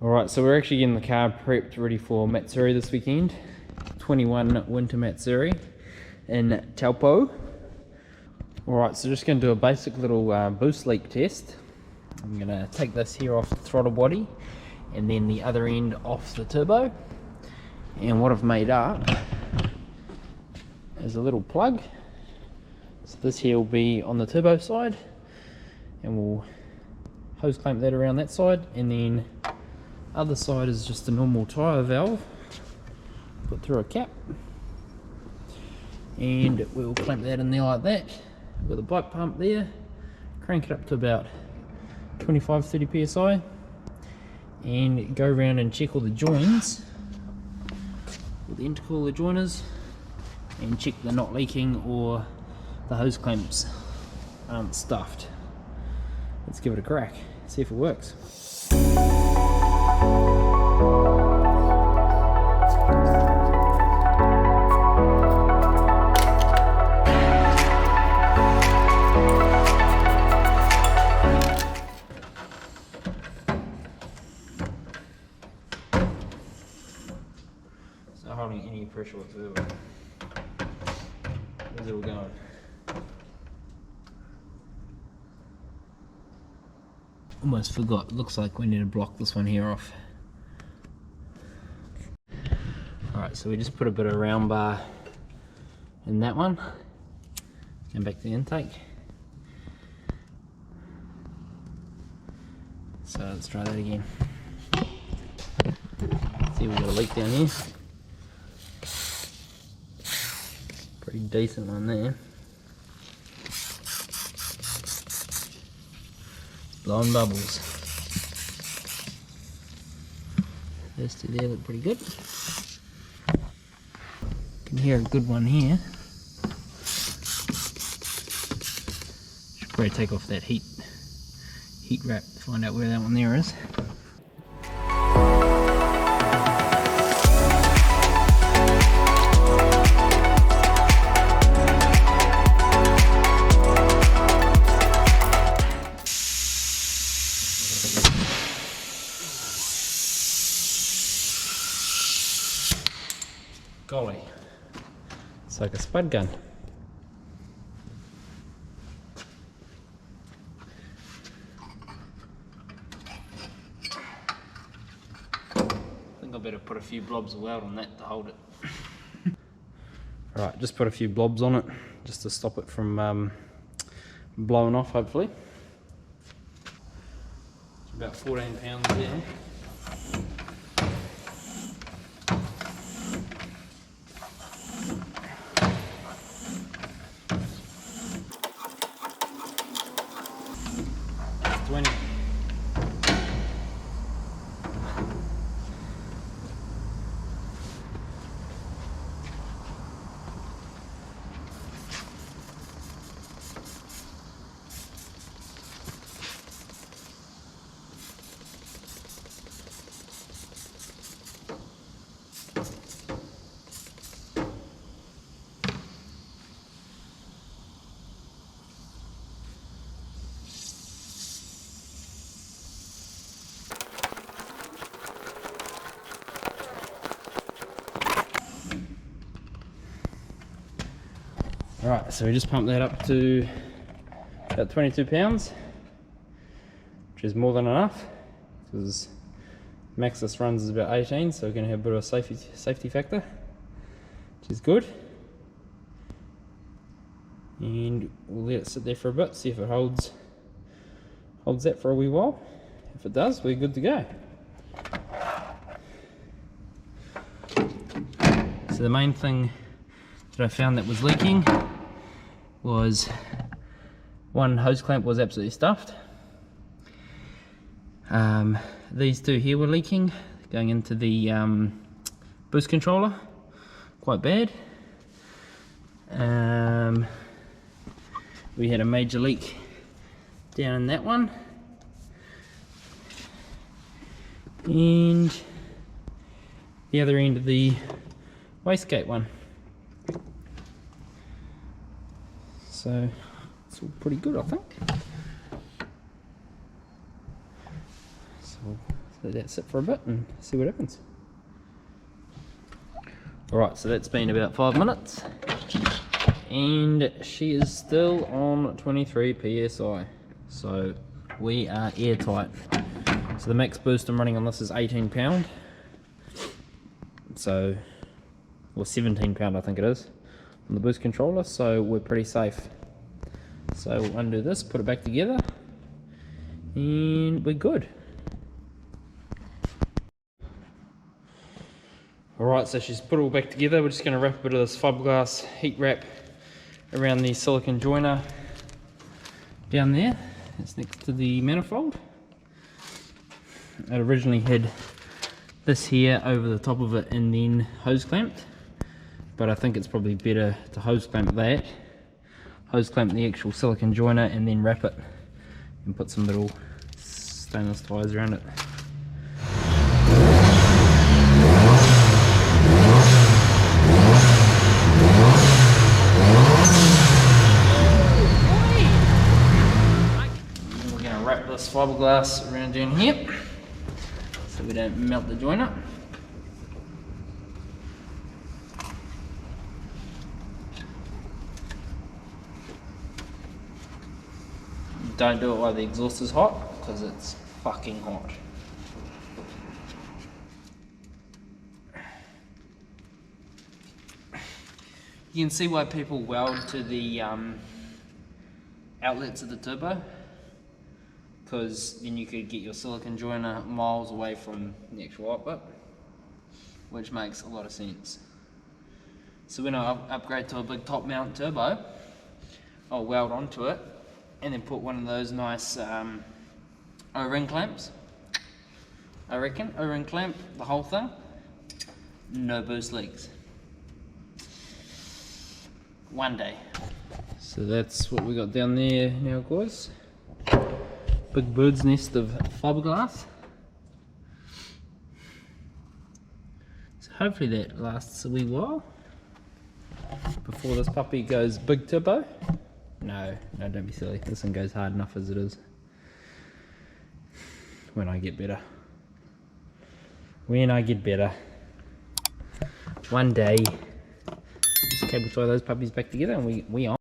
Alright, so we're actually getting the car prepped ready for Matsuri this weekend. 21 Winter Matsuri in Taupo. Alright, so just going to do a basic little boost leak test. I'm going to take this here off the throttle body and then the other end off the turbo. And what I've made up is a little plug. So this here will be on the turbo side, and we'll hose clamp that around that side, and then other side is just a normal tyre valve put through a cap, and we'll clamp that in there like that with a bike pump there, crank it up to about 25-30 psi, and go around and check all the joins with the intercooler joiners and check they're not leaking or the hose clamps aren't stuffed. Let's give it a crack, see if it works. It's not holding any pressure whatsoever. Where's it all going? Almost forgot, looks like we need to block this one here off. Alright, so we just put a bit of round bar in that one. Come back to the intake. So let's try that again. See, we've got a leak down here. Pretty decent one there. Blowing bubbles. Those two there look pretty good. Can hear a good one here. Should probably take off that heat wrap to find out where that one there is. Golly, it's like a spud gun. I think I better put a few blobs of weld on that to hold it. Alright, just put a few blobs on it just to stop it from blowing off, hopefully. It's about 14 pounds there. Alright, so we just pumped that up to about 22 pounds, which is more than enough, because max this runs is about 18, so we're going to have a bit of a safety factor, which is good. And we'll let it sit there for a bit, see if it holds that for a wee while. If it does, we're good to go. So the main thing that I found that was leaking was one hose clamp was absolutely stuffed. These two here were leaking, going into the boost controller, quite bad. We had a major leak down in that one, and the other end of the wastegate one. So it's all pretty good, I think. So let that sit for a bit and see what happens. Alright, so that's been about 5 minutes and she is still on 23 psi, so we are airtight. So the max boost I'm running on this is 18 pound, so, or 17 pound I think it is, on the boost controller, so we're pretty safe. So we'll undo this, put it back together, and we're good. Alright, so she's put it all back together. We're just going to wrap a bit of this fiberglass heat wrap around the silicone joiner down there. It's next to the manifold. It originally had this here over the top of it and then hose clamped, but I think it's probably better to hose clamp that, hose clamp the actual silicone joiner and then wrap it and put some little stainless ties around it. And we're going to wrap this fiberglass around down here so we don't melt the joiner. Don't do it while the exhaust is hot, because it's fucking hot. You can see why people weld to the outlets of the turbo, because then you could get your silicone joiner miles away from the actual output, which makes a lot of sense. So when I upgrade to a big top mount turbo, I'll weld onto it and then put one of those nice O-ring clamps. I reckon, O-ring clamp the whole thing, no boost leaks. One day. So that's what we got down there now, guys. Big bird's nest of fiberglass. So hopefully that lasts a wee while before this puppy goes big turbo. No, don't be silly. This thing goes hard enough as it is. When I get better. When I get better. One day, just cable tie those puppies back together and we on.